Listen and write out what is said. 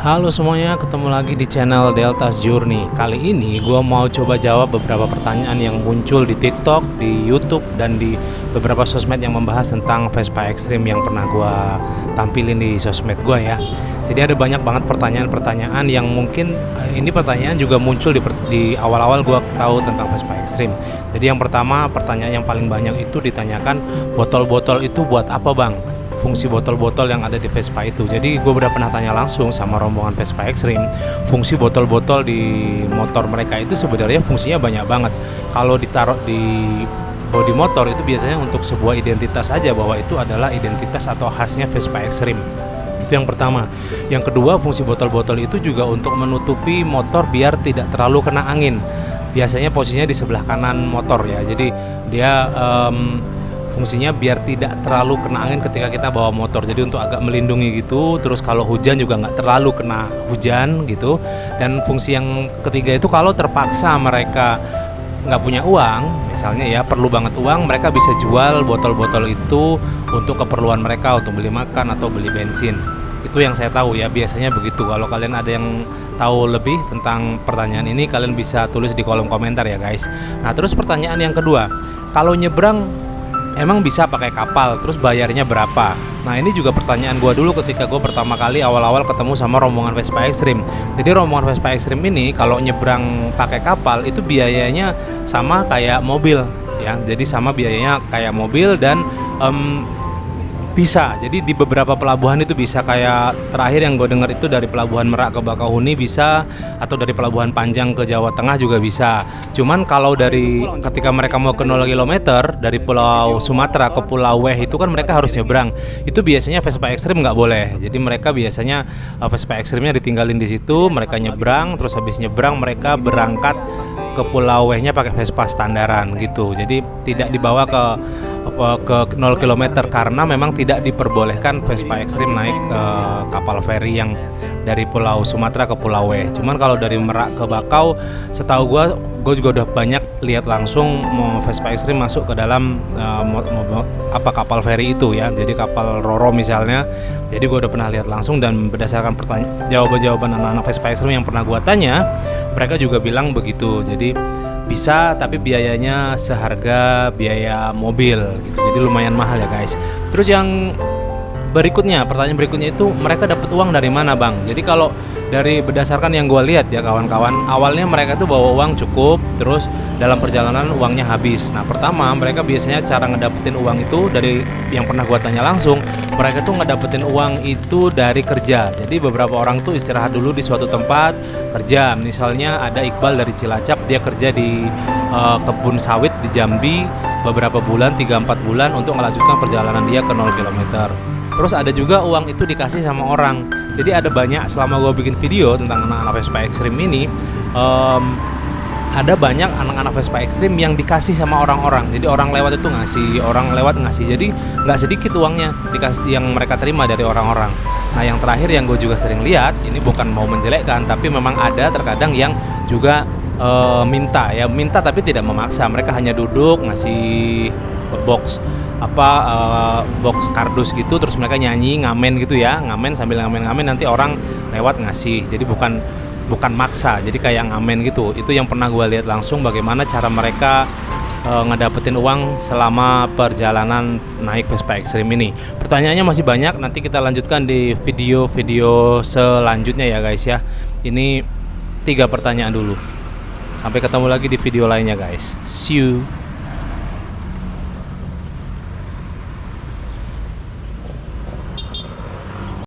Halo semuanya, ketemu lagi di channel Deltas Journey. Kali ini gue mau coba jawab beberapa pertanyaan yang muncul di TikTok, di YouTube, dan di beberapa sosmed yang membahas tentang Vespa Extreme yang pernah gue tampilin di sosmed gue ya. Jadi ada banyak banget pertanyaan-pertanyaan yang mungkin ini pertanyaan juga muncul di awal-awal gue tahu tentang Vespa Extreme. Jadi yang pertama, pertanyaan yang paling banyak itu ditanyakan, botol-botol itu buat apa bang? Fungsi botol-botol yang ada di Vespa itu. Jadi gue udah pernah tanya langsung sama rombongan Vespa Extreme, fungsi botol-botol di motor mereka itu sebenarnya fungsinya banyak banget. Kalau ditaruh di bodi motor itu biasanya untuk sebuah identitas aja, bahwa itu adalah identitas atau khasnya Vespa Extreme. Itu yang pertama. Yang kedua, fungsi botol-botol itu juga untuk menutupi motor biar tidak terlalu kena angin. Biasanya posisinya di sebelah kanan motor ya. Jadi dia fungsinya biar tidak terlalu kena angin ketika kita bawa motor, jadi untuk agak melindungi gitu. Terus kalau hujan juga nggak terlalu kena hujan gitu. Dan fungsi yang ketiga itu kalau terpaksa mereka nggak punya uang, misalnya ya perlu banget uang, mereka bisa jual botol-botol itu untuk keperluan mereka, untuk beli makan atau beli bensin. Itu yang saya tahu ya, biasanya begitu. Kalau kalian ada yang tahu lebih tentang pertanyaan ini, kalian bisa tulis di kolom komentar ya guys. Nah terus pertanyaan yang kedua, kalau nyebrang emang bisa pakai kapal, terus bayarnya berapa? Nah ini juga pertanyaan gue dulu ketika gue pertama kali awal-awal ketemu sama rombongan Vespa Extreme. Jadi rombongan Vespa Extreme ini kalau nyebrang pakai kapal itu biayanya sama kayak mobil ya. Jadi sama biayanya kayak mobil dan bisa, jadi di beberapa pelabuhan itu bisa, kayak terakhir yang gue dengar itu dari Pelabuhan Merak ke Bakauheni bisa, atau dari Pelabuhan Panjang ke Jawa Tengah juga bisa. Cuman kalau dari ketika mereka mau ke 0 km dari Pulau Sumatera ke Pulau Weh itu kan mereka harus nyebrang. Itu biasanya Vespa Extreme nggak boleh. Jadi mereka biasanya Vespa Extreme-nya ditinggalin di situ, mereka nyebrang, terus habis nyebrang mereka berangkat ke Pulau Wehnya pakai Vespa standaran gitu. Jadi tidak dibawa ke 0 km karena memang tidak diperbolehkan Vespa Extreme naik kapal feri yang dari Pulau Sumatera ke Pulau Weh. Cuman kalau dari Merak ke Bakau, setahu gue juga udah banyak lihat langsung Vespa Extreme masuk ke dalam kapal feri itu ya. Jadi kapal Roro misalnya. Jadi gue udah pernah lihat langsung, dan berdasarkan jawaban anak-anak Vespa Extreme yang pernah gue tanya, mereka juga bilang begitu. Jadi bisa, tapi biayanya seharga biaya mobil gitu. Jadi lumayan mahal ya guys. Terus yang berikutnya, pertanyaan berikutnya itu, mereka dapat uang dari mana bang? Jadi kalau dari berdasarkan yang gue lihat ya kawan-kawan, awalnya mereka tuh bawa uang cukup, terus dalam perjalanan uangnya habis. Nah pertama mereka biasanya cara ngedapetin uang itu dari yang pernah gue tanya langsung, mereka tuh ngedapetin uang itu dari kerja. Jadi beberapa orang tuh istirahat dulu di suatu tempat kerja. Misalnya ada Iqbal dari Cilacap, dia kerja di kebun sawit di Jambi beberapa bulan, 3-4 bulan untuk melanjutkan perjalanan dia ke 0 km. Terus ada juga uang itu dikasih sama orang. Jadi ada banyak, selama gue bikin video tentang anak-anak Vespa Extreme ini, ada banyak anak-anak Vespa Extreme yang dikasih sama orang-orang. Jadi orang lewat itu ngasih, orang lewat ngasih. Jadi nggak sedikit uangnya dikasih yang mereka terima dari orang-orang. Nah yang terakhir yang gue juga sering lihat, ini bukan mau menjelekkan, tapi memang ada terkadang yang juga minta tapi tidak memaksa. Mereka hanya duduk ngasih box box kardus gitu, terus mereka nyanyi ngamen gitu ya, ngamen sambil ngamen nanti orang lewat ngasih. Jadi bukan maksa, jadi kayak ngamen gitu. Itu yang pernah gue lihat langsung bagaimana cara mereka ngedapetin uang selama perjalanan naik Vespa Extreme ini. Pertanyaannya masih banyak, nanti kita lanjutkan di video-video selanjutnya ya guys ya. Ini 3 pertanyaan dulu. Sampai ketemu lagi di video lainnya guys. See you.